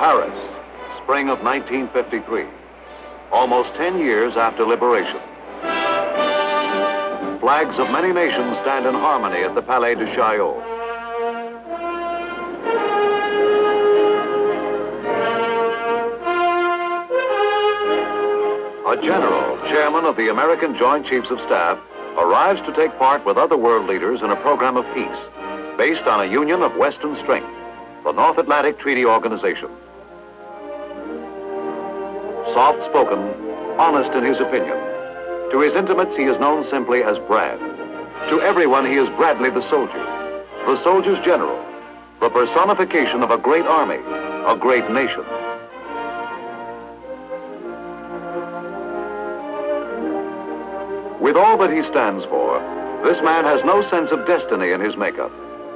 Paris, spring of 1953, almost 10 years after liberation. Flags of many nations stand in harmony at the Palais de Chaillot. A general, chairman of the American Joint Chiefs of Staff, arrives to take part with other world leaders in a program of peace based on a union of Western strength, the North Atlantic Treaty Organization. Soft-spoken, honest in his opinion. To his intimates, he is known simply as Brad. To everyone, he is Bradley the soldier's general, the personification of a great army, a great nation. With all that he stands for, this man has no sense of destiny in his makeup.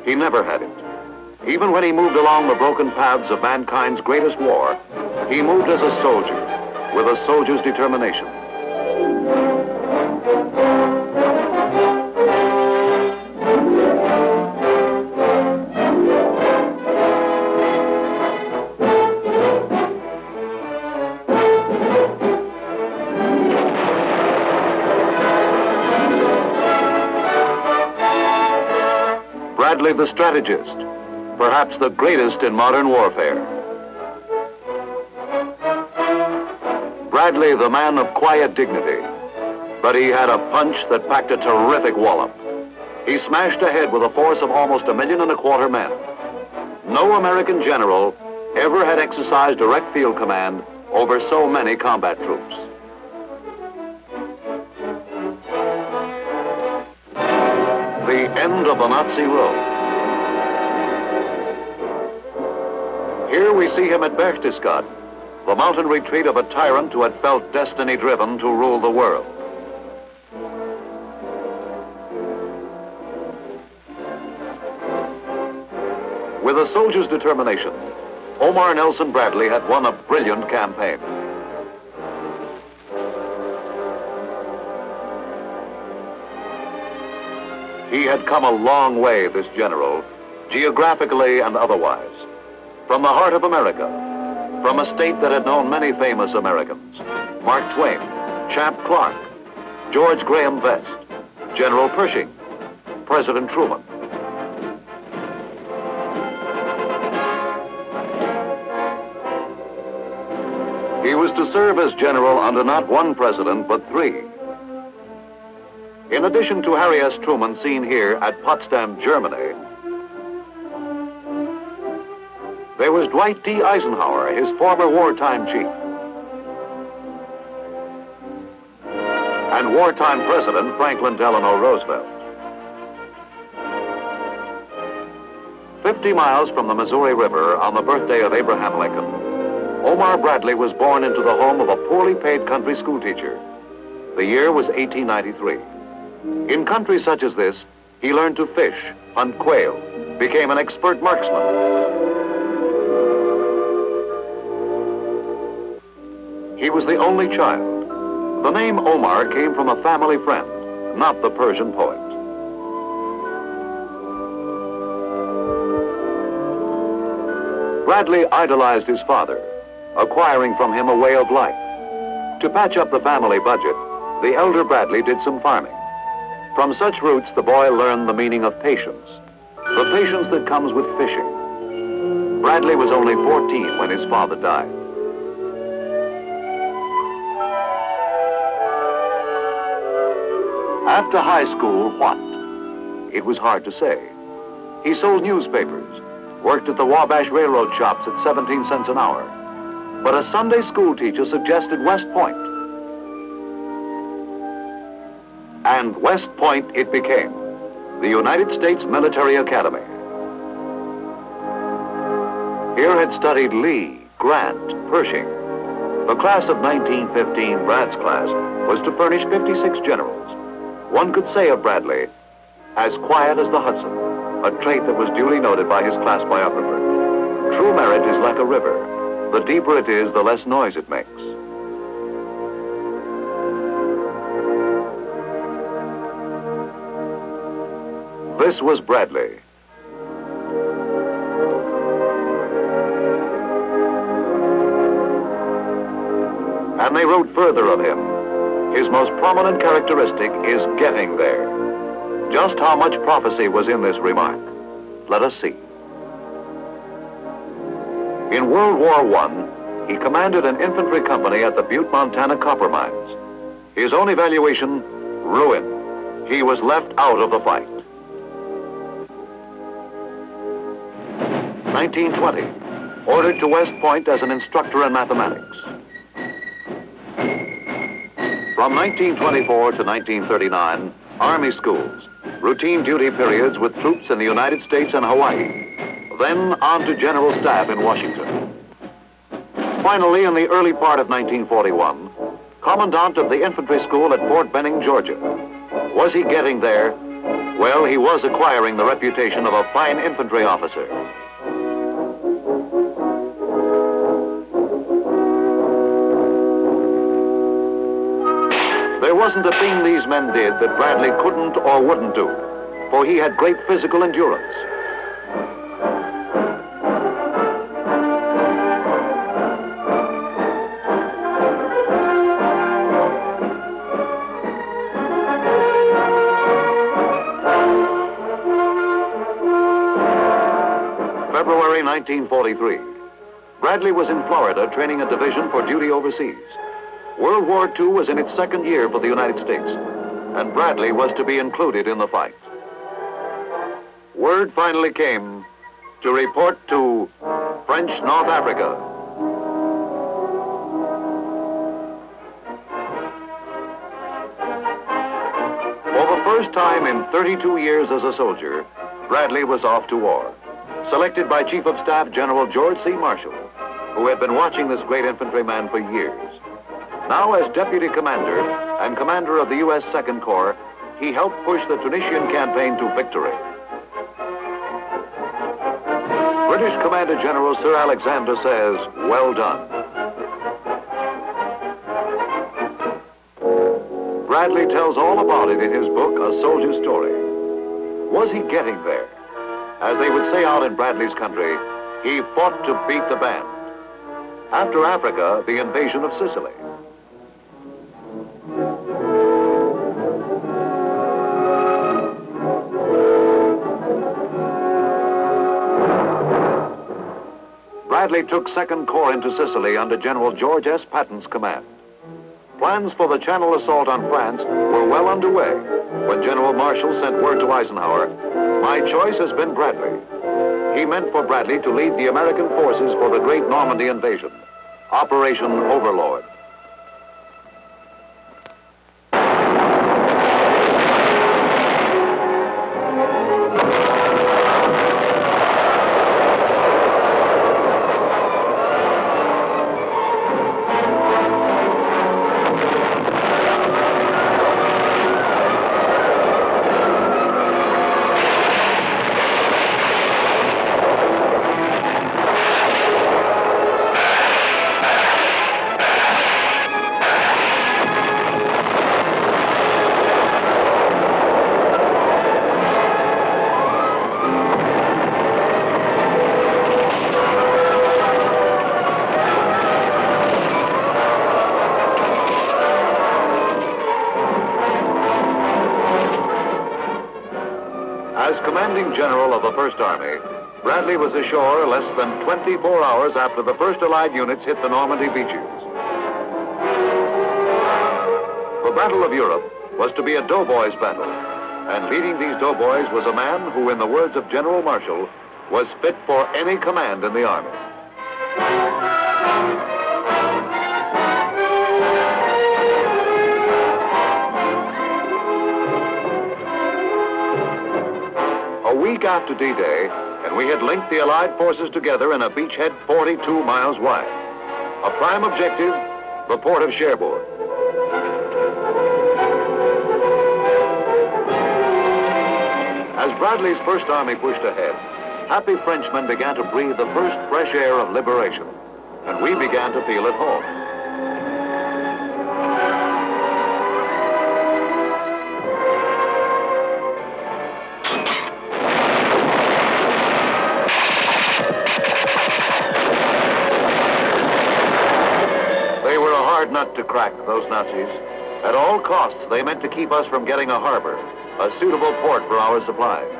He never had it. Even when he moved along the broken paths of mankind's greatest war, he moved as a soldier, with a soldier's determination. Bradley the strategist, perhaps the greatest in modern warfare. Bradley the man of quiet dignity, but he had a punch that packed a terrific wallop. He smashed ahead with a force of almost 1.25 million men. No American general ever had exercised direct field command over so many combat troops. The end of the Nazi road. Here we see him at Berchtesgaden, the mountain retreat of a tyrant who had felt destiny driven to rule the world. With a soldier's determination, Omar Nelson Bradley had won a brilliant campaign. He had come a long way, this general, geographically and otherwise, from the heart of America, from a state that had known many famous Americans: Mark Twain, Champ Clark, George Graham Best, General Pershing, President Truman. He was to serve as general under not one president, but 3. In addition to Harry S. Truman, seen here at Potsdam, Germany, there was Dwight D. Eisenhower, his former wartime chief, and wartime President Franklin Delano Roosevelt. 50 miles from the Missouri River on the birthday of Abraham Lincoln, Omar Bradley was born into the home of a poorly paid country schoolteacher. The year was 1893. In country such as this, he learned to fish, hunt quail, became an expert marksman. He was the only child. The name Omar came from a family friend, not the Persian poet. Bradley idolized his father, acquiring from him a way of life. To patch up the family budget, the elder Bradley did some farming. From such roots, the boy learned the meaning of patience, the patience that comes with fishing. Bradley was only 14 when his father died. After high school, what? It was hard to say. He sold newspapers, worked at the Wabash Railroad shops at 17 cents an hour. But a Sunday school teacher suggested West Point. And West Point it became, the United States Military Academy. Here had studied Lee, Grant, Pershing. The class of 1915, Brad's class, was to furnish 56 generals. One could say of Bradley, as quiet as the Hudson, a trait that was duly noted by his class biographer. True merit is like a river. The deeper it is, the less noise it makes. This was Bradley. And they wrote further of him. His most prominent characteristic is getting there. Just how much prophecy was in this remark? Let us see. In World War I, he commanded an infantry company at the Butte, Montana copper mines. His own evaluation, ruin. He was left out of the fight. 1920, ordered to West Point as an instructor in mathematics. From 1924 to 1939, Army schools, routine duty periods with troops in the United States and Hawaii, then on to General Staff in Washington. Finally, in the early part of 1941, Commandant of the Infantry School at Fort Benning, Georgia. Was he getting there? Well, he was acquiring the reputation of a fine infantry officer. There wasn't a thing these men did that Bradley couldn't or wouldn't do, for he had great physical endurance. February 1943. Bradley was in Florida training a division for duty overseas. World War II was in its second year for the United States, and Bradley was to be included in the fight. Word finally came to report to French North Africa. For the first time in 32 years as a soldier, Bradley was off to war, selected by Chief of Staff General George C. Marshall, who had been watching this great infantryman for years. Now, as Deputy Commander and Commander of the U.S. Second Corps, he helped push the Tunisian campaign to victory. British Commander General Sir Alexander says, well done. Bradley tells all about it in his book, A Soldier's Story. Was he getting there? As they would say out in Bradley's country, he fought to beat the band. After Africa, the invasion of Sicily. Bradley took Second Corps into Sicily under General George S. Patton's command. Plans for the Channel assault on France were well underway when General Marshall sent word to Eisenhower, "My choice has been Bradley." He meant for Bradley to lead the American forces for the great Normandy invasion, Operation Overlord. As commanding general of the First Army, Bradley was ashore less than 24 hours after the first Allied units hit the Normandy beaches. The Battle of Europe was to be a doughboys battle, and leading these doughboys was a man who, in the words of General Marshall, was fit for any command in the Army. A week after D-Day, and we had linked the Allied forces together in a beachhead 42 miles wide. A prime objective, the port of Cherbourg. As Bradley's First Army pushed ahead, happy Frenchmen began to breathe the first fresh air of liberation, and we began to feel at home. nut to crack, those Nazis. At all costs, they meant to keep us from getting a harbor, a suitable port for our supplies.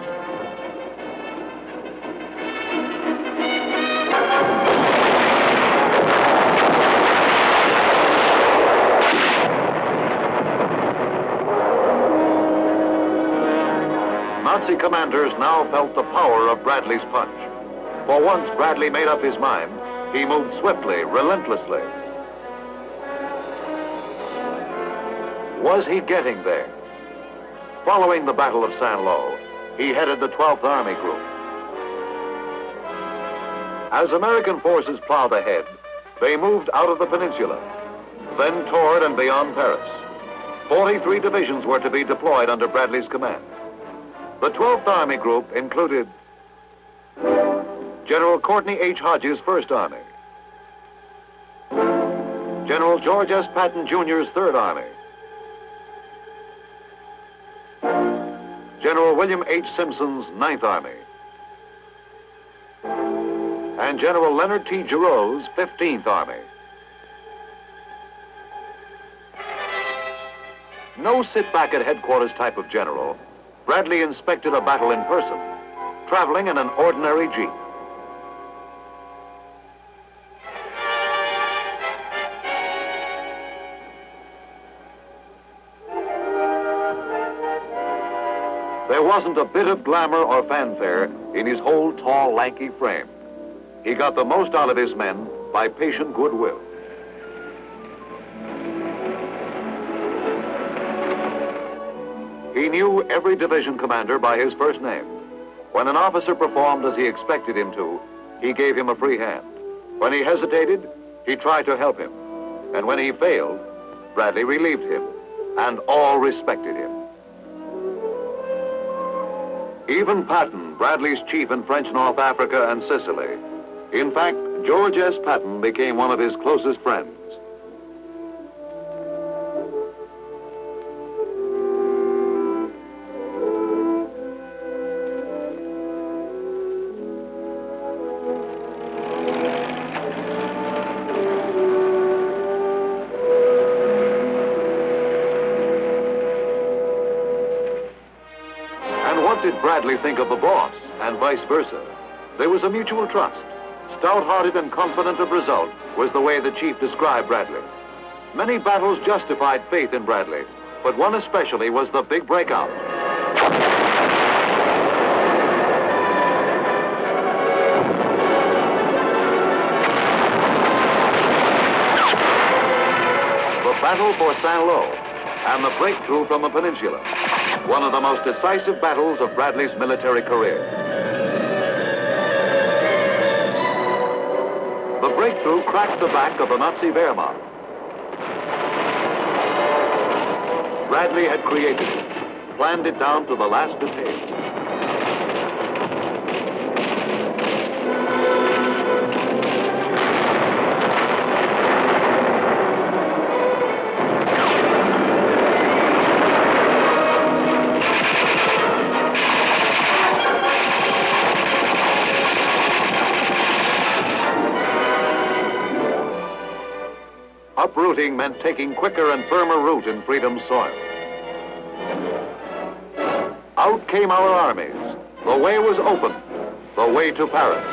Nazi commanders now felt the power of Bradley's punch. For once Bradley made up his mind, he moved swiftly, relentlessly. Was he getting there? Following the Battle of Saint-Lô, he headed the 12th Army Group. As American forces plowed ahead, they moved out of the peninsula, then toward and beyond Paris. 43 divisions were to be deployed under Bradley's command. The 12th Army Group included General Courtney H. Hodges' 1st Army, General George S. Patton Jr.'s 3rd Army, General William H. Simpson's 9th Army, and General Leonard T. Giroux' 15th Army. No sit-back-at-headquarters type of general, Bradley inspected a battle in person, traveling in an ordinary jeep. There wasn't a bit of glamour or fanfare in his whole tall, lanky frame. He got the most out of his men by patient goodwill. He knew every division commander by his first name. When an officer performed as he expected him to, he gave him a free hand. When he hesitated, he tried to help him. And when he failed, Bradley relieved him, and all respected him. Even Patton, Bradley's chief in French North Africa and Sicily. In fact, George S. Patton became one of his closest friends. What did Bradley think of the boss, and vice versa? There was a mutual trust. Stout-hearted and confident of result was the way the chief described Bradley. Many battles justified faith in Bradley, but one especially was the big breakout. The battle for Saint-Lô and the breakthrough from the peninsula. One of the most decisive battles of Bradley's military career. The breakthrough cracked the back of the Nazi Wehrmacht. Bradley had created it, planned it down to the last detail. Uprooting meant taking quicker and firmer root in freedom's soil. Out came our armies. The way was open. The way to Paris.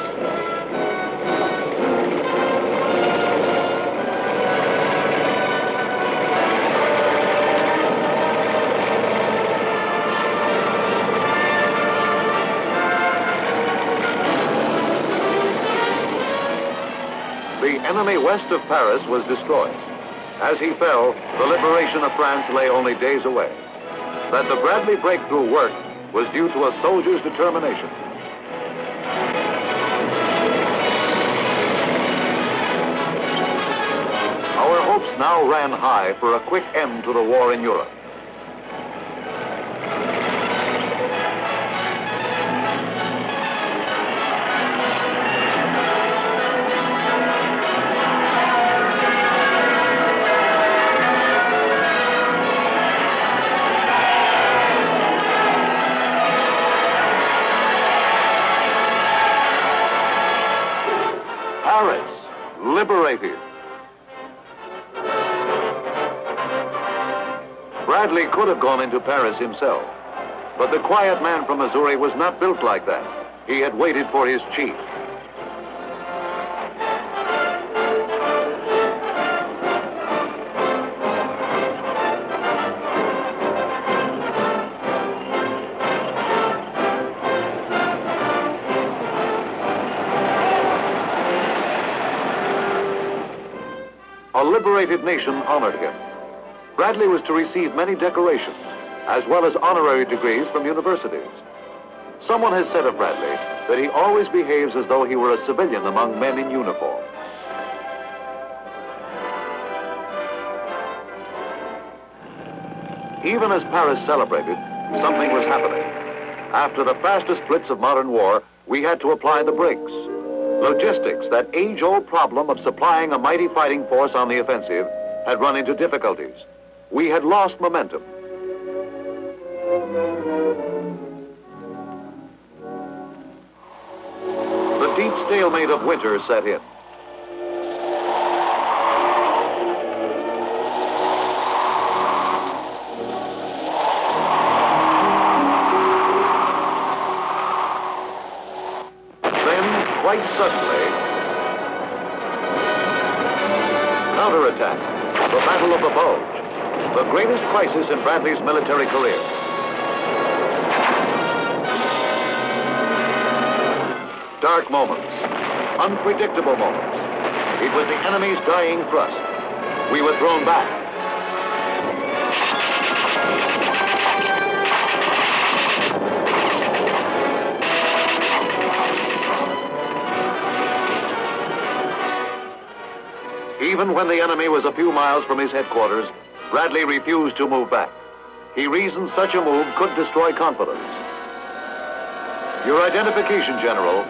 The enemy west of Paris was destroyed. As he fell, the liberation of France lay only days away. That the Bradley breakthrough worked was due to a soldier's determination. Our hopes now ran high for a quick end to the war in Europe. Paris, liberated. Bradley could have gone into Paris himself, but the quiet man from Missouri was not built like that. He had waited for his chief. A liberated nation honored him. Bradley was to receive many decorations, as well as honorary degrees from universities. Someone has said of Bradley that he always behaves as though he were a civilian among men in uniform. Even as Paris celebrated, something was happening. After the fastest blitz of modern war, we had to apply the brakes. Logistics, that age-old problem of supplying a mighty fighting force on the offensive, had run into difficulties. We had lost momentum. The deep stalemate of winter set in. Quite suddenly, counterattack, the Battle of the Bulge, the greatest crisis in Bradley's military career. Dark moments, unpredictable moments. It was the enemy's dying thrust. We were thrown back. Even when the enemy was a few miles from his headquarters, Bradley refused to move back. He reasoned such a move could destroy confidence. Your identification, General.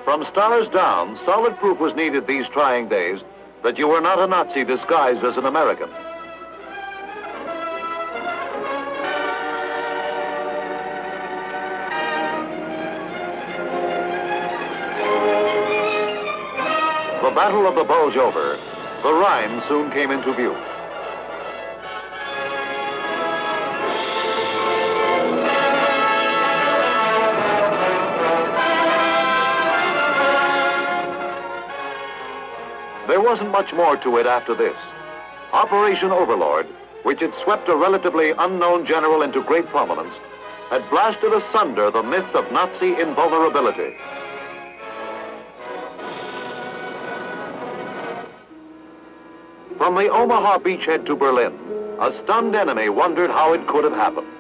From stars down, solid proof was needed these trying days that you were not a Nazi disguised as an American. The Battle of the Bulge over, the Rhine soon came into view. There wasn't much more to it after this. Operation Overlord, which had swept a relatively unknown general into great prominence, had blasted asunder the myth of Nazi invulnerability. From the Omaha beachhead to Berlin, a stunned enemy wondered how it could have happened.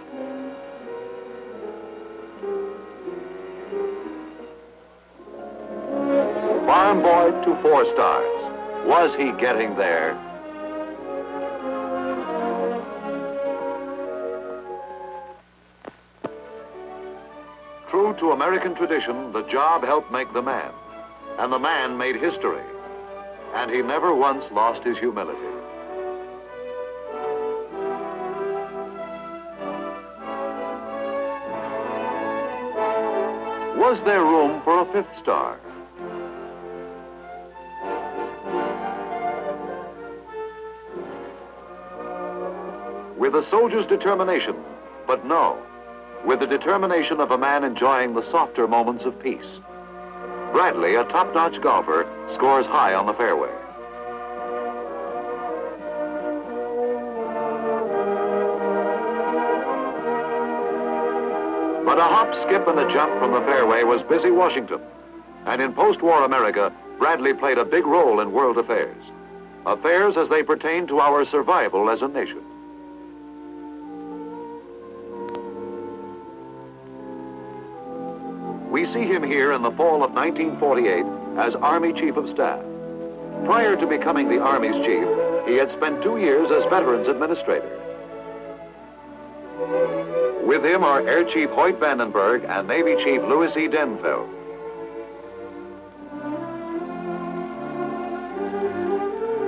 Farm boy to 4 stars. Was he getting there? True to American tradition, the job helped make the man, and the man made history. And he never once lost his humility. Was there room for a 5th star? With a soldier's determination, but no, with the determination of a man enjoying the softer moments of peace. Bradley, a top-notch golfer, scores high on the fairway. But a hop, skip, and a jump from the fairway was busy Washington. And in post-war America, Bradley played a big role in world affairs. Affairs as they pertain to our survival as a nation. We see him here in the fall of 1948 as Army Chief of Staff. Prior to becoming the Army's chief, he had spent 2 years as Veterans Administrator. With him are Air Chief Hoyt Vandenberg and Navy Chief Louis E. Denfeld.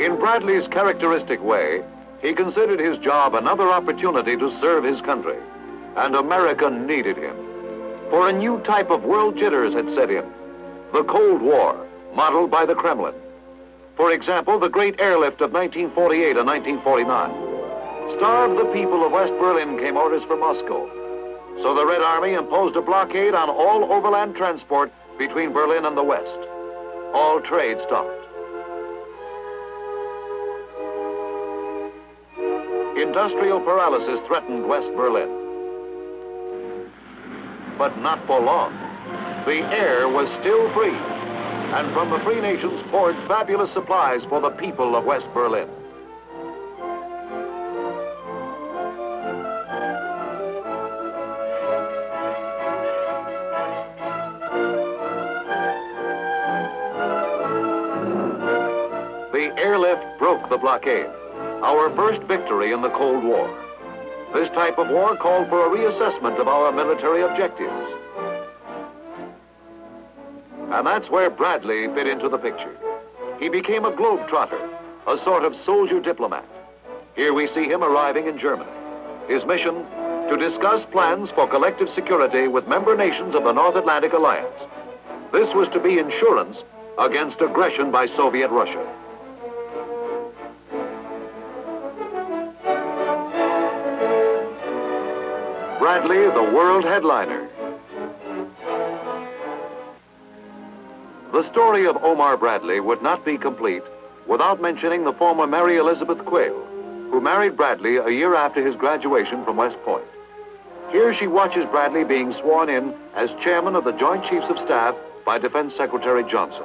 In Bradley's characteristic way, he considered his job another opportunity to serve his country, and America needed him. For a new type of world jitters had set in, the Cold War, modeled by the Kremlin. For example, the great airlift of 1948 and 1949. Starve the people of West Berlin, came orders from Moscow. So the Red Army imposed a blockade on all overland transport between Berlin and the West. All trade stopped. Industrial paralysis threatened West Berlin. But not for long. The air was still free, and from the free nations poured fabulous supplies for the people of West Berlin. The airlift broke the blockade, our first victory in the Cold War. This type of war called for a reassessment of our military objectives. And that's where Bradley fit into the picture. He became a globetrotter, a sort of soldier diplomat. Here we see him arriving in Germany. His mission, to discuss plans for collective security with member nations of the North Atlantic Alliance. This was to be insurance against aggression by Soviet Russia. Bradley, the world headliner. The story of Omar Bradley would not be complete without mentioning the former Mary Elizabeth Quayle, who married Bradley a year after his graduation from West Point. Here she watches Bradley being sworn in as chairman of the Joint Chiefs of Staff by Defense Secretary Johnson.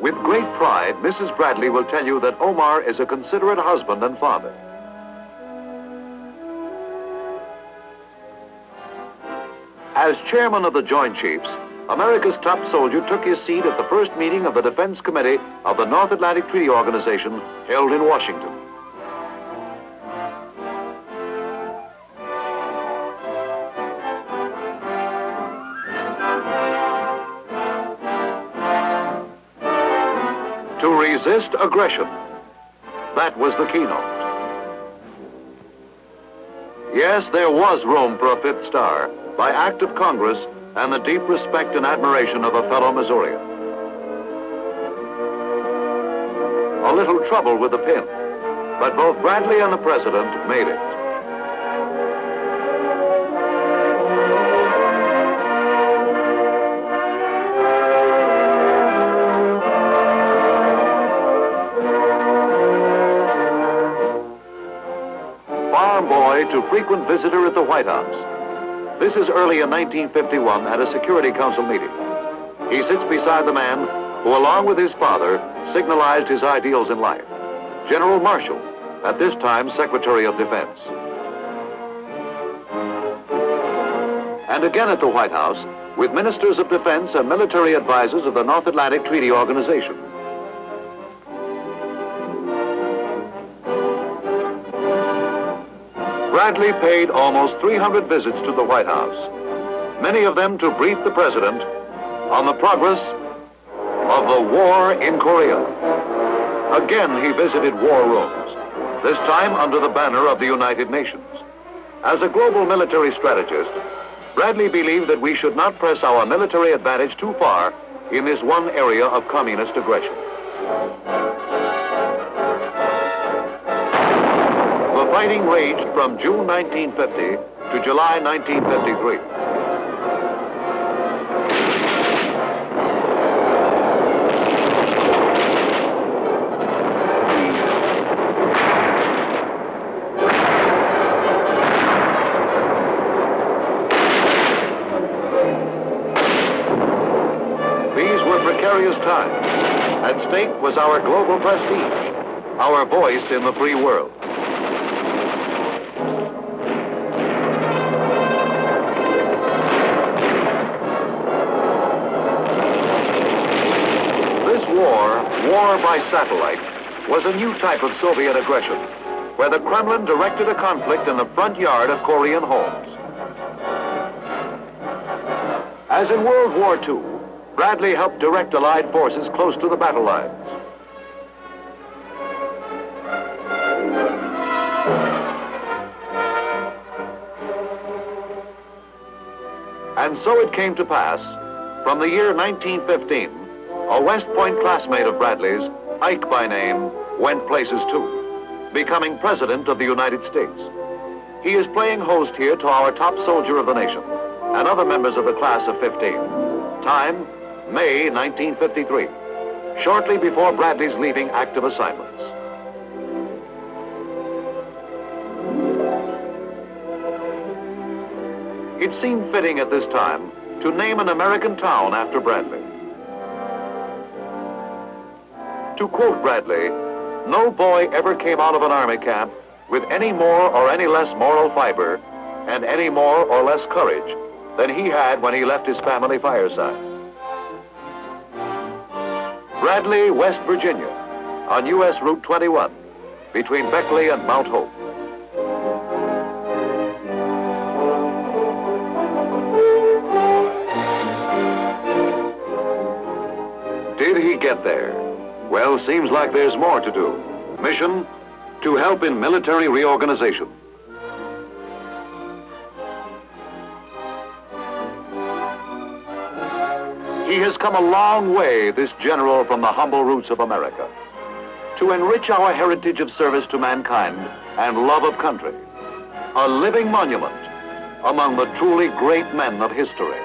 With great pride, Mrs. Bradley will tell you that Omar is a considerate husband and father. As chairman of the Joint Chiefs, America's top soldier took his seat at the first meeting of the Defense Committee of the North Atlantic Treaty Organization held in Washington. To resist aggression. That was the keynote. Yes, there was room for a fifth star by act of Congress and the deep respect and admiration of a fellow Missourian. A little trouble with the pin, but both Bradley and the president made it. Farm boy to frequent visitor at the White House. This is early in 1951 at a Security Council meeting. He sits beside the man who, along with his father, signalized his ideals in life, General Marshall, at this time Secretary of Defense. And again at the White House, with ministers of defense and military advisors of the North Atlantic Treaty Organization. Bradley paid almost 300 visits to the White House, many of them to brief the president on the progress of the war in Korea. Again, he visited war rooms, this time under the banner of the United Nations. As a global military strategist, Bradley believed that we should not press our military advantage too far in this one area of communist aggression. The fighting raged from June 1950 to July 1953. These were precarious times. At stake was our global prestige, our voice in the free world. War by satellite was a new type of Soviet aggression, where the Kremlin directed a conflict in the front yard of Korean homes. As in World War II, Bradley helped direct Allied forces close to the battle lines. And so it came to pass, from the year 1915, A West Point classmate of Bradley's, Ike by name, went places too, becoming President of the United States. He is playing host here to our top soldier of the nation and other members of the class of 15. Time, May 1953, shortly before Bradley's leaving active assignments. It seemed fitting at this time to name an American town after Bradley. To quote Bradley, "No boy ever came out of an army camp with any more or any less moral fiber and any more or less courage than he had when he left his family fireside." Bradley, West Virginia, on U.S. Route 21, between Beckley and Mount Hope. Did he get there? Well, seems like there's more to do. Mission, to help in military reorganization. He has come a long way, this general from the humble roots of America, to enrich our heritage of service to mankind and love of country, a living monument among the truly great men of history.